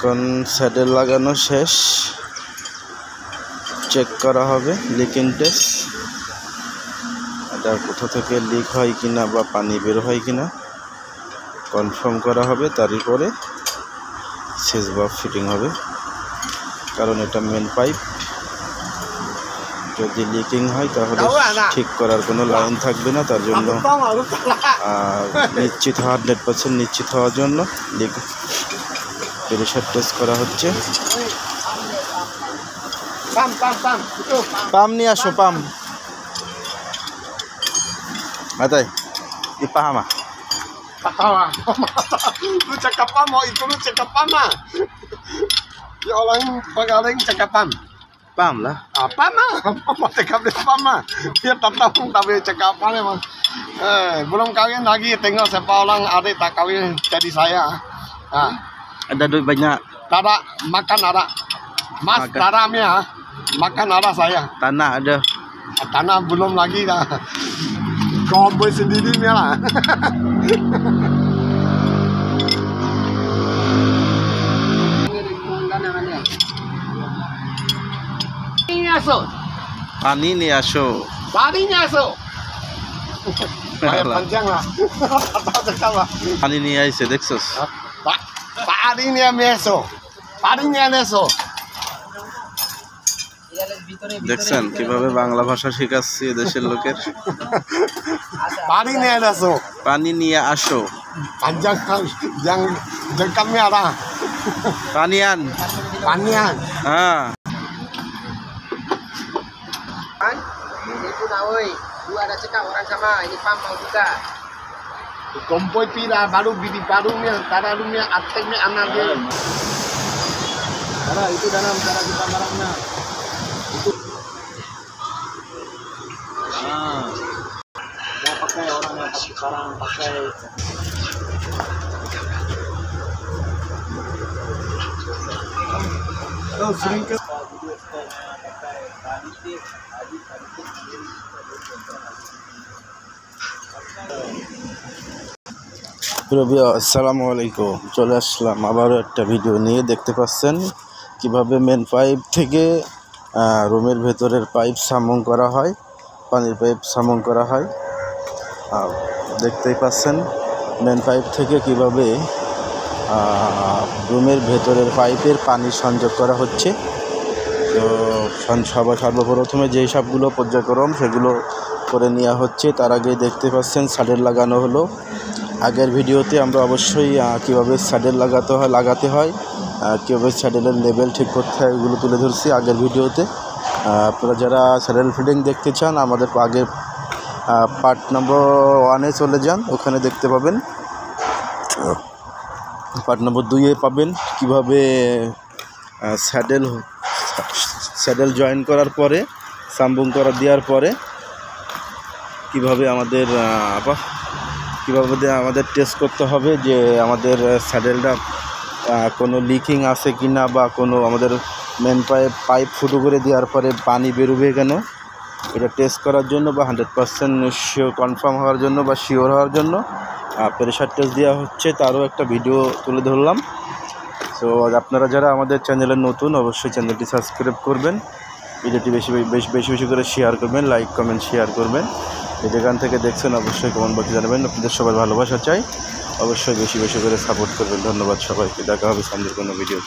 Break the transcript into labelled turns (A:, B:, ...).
A: এখন স্যাডেল লাগানো শেষ, চেক করা হবে লিকিং টেস্ট, এটা কোথা থেকে লিক হয় কিনা বা পানি বের হয় কিনা কনফার্ম করা হবে। তারপরে সেচ বা ফিটিং হবে, কারণ এটা মেন পাইপ। যদি লিকিং হয় তাহলে ঠিক করার কোনো লাইন থাকবে না। তার জন্য নিশ্চিত 100% নিশ্চিত হওয়ার জন্য লিক প্রেশার টেস্ট করা হচ্ছে। পাম নিয়ে আসো, পাম Matay, ipahama.
B: Katawa. Lu cakap pam, itu lu cakap pam ah. Ya orang pagaling cakap pam.
A: Pam lah.
B: Pam ah. Mau cakap dia pam ah. Dia tak tahu tapi cakap pam memang. Belum kawin lagi, tengok siapa orang adik tak kawin jadi saya.
A: Ada duit banyak.
B: Tak ada, makan ada. Mas taramnya, makan ada saya.
A: Tanah ada.
B: Tanah belum lagi dah. Koboi sendiri ni lah.
A: Pani ni aso.
B: Pani ni aso. Panjang lah.
A: Pani ni aise deksos.
B: Pani ni aso. Pani ni aso.
A: দেখছেন কিভাবে বাংলা ভাষা শেখাচ্ছি দেশের লোকের।
B: পানি নিয়ে আসো,
A: পানি নিয়ে আসো, পানি আন,
B: পানি আন।
A: হ্যাঁ
C: itu nak oi, dua ada cakap orang sama, ini pam mau juga.
B: Kompoi pira baru bidi barunya, tararunya, ateknya anak dia. Cara itu dalam cara kita barangnya. Itu mau pakai orang yang pakai barang pakai sering ke
A: আসসালামু আলাইকুম। চলে আসলাম আবারও একটা video নিয়ে। দেখতে পাচ্ছেন কিভাবে main pipe থেকে রুমের ভেতরের পাইপ সামন করা হয়, পানির পাইপ সামন করা হয়। দেখতেই পাচ্ছেন মেন পাইপ থেকে কিভাবে রুমের ভেতরের পাইপের পানি সংযোগ করা হচ্ছে। তো সর্বপ্রথমে যেই সবগুলো পর্যায়ক্রম সেগুলো করে নেওয়া হচ্ছে। তার আগে দেখতে পাচ্ছেন স্যাডেল লাগানো হলো। আগের ভিডিওতে আমরা অবশ্যই কীভাবে স্যাডেল লাগাতে হয় কীভাবে স্যাডেলের লেভেল ঠিক করতে হয় এগুলো তুলে ধরছি আগের ভিডিওতে। আপনারা যারা স্যাডেল ফিটিং দেখতে চান আমাদের আগের পার্ট নম্বর 1-এ চলে যান, ওখানে দেখতে পাবেন। পার্ট নম্বর 2-এ পাবেন কীভাবে স্যাডেল জয়েন করার পরে সাম্বুং দেওয়ার পরে কীভাবে আমাদের টেস্ট করতে হবে যে আমাদের স্যাডেলটা কোনো লিকিং আছে কি না, বা কোনো আমাদের মেন পাইপ ফুটো করে দেওয়ার পরে পানি বেরোবে কেন, এটা টেস্ট করার জন্য বা 100% শিওর কনফার্ম হওয়ার জন্য বা শিওর হওয়ার জন্য প্রেশার টেস্ট দেওয়া হচ্ছে, তারও একটা ভিডিও তুলে ধরলাম। তো আপনারা যারা আমাদের চ্যানেলে নতুন অবশ্যই চ্যানেলটি সাবস্ক্রাইব করবেন, ভিডিওটি বেশি করে শেয়ার করবেন, লাইক কমেন্ট শেয়ার করবেন। যেখান থেকে দেখছেন অবশ্যই কমেন্ট বক্সে জানাবেন। আপনাদের সবার ভালোবাসা চাই, অবশ্যই বেশি করে সাপোর্ট করবেন। ধন্যবাদ সবাইকে, দেখা হবে সামনের কোনো ভিডিও।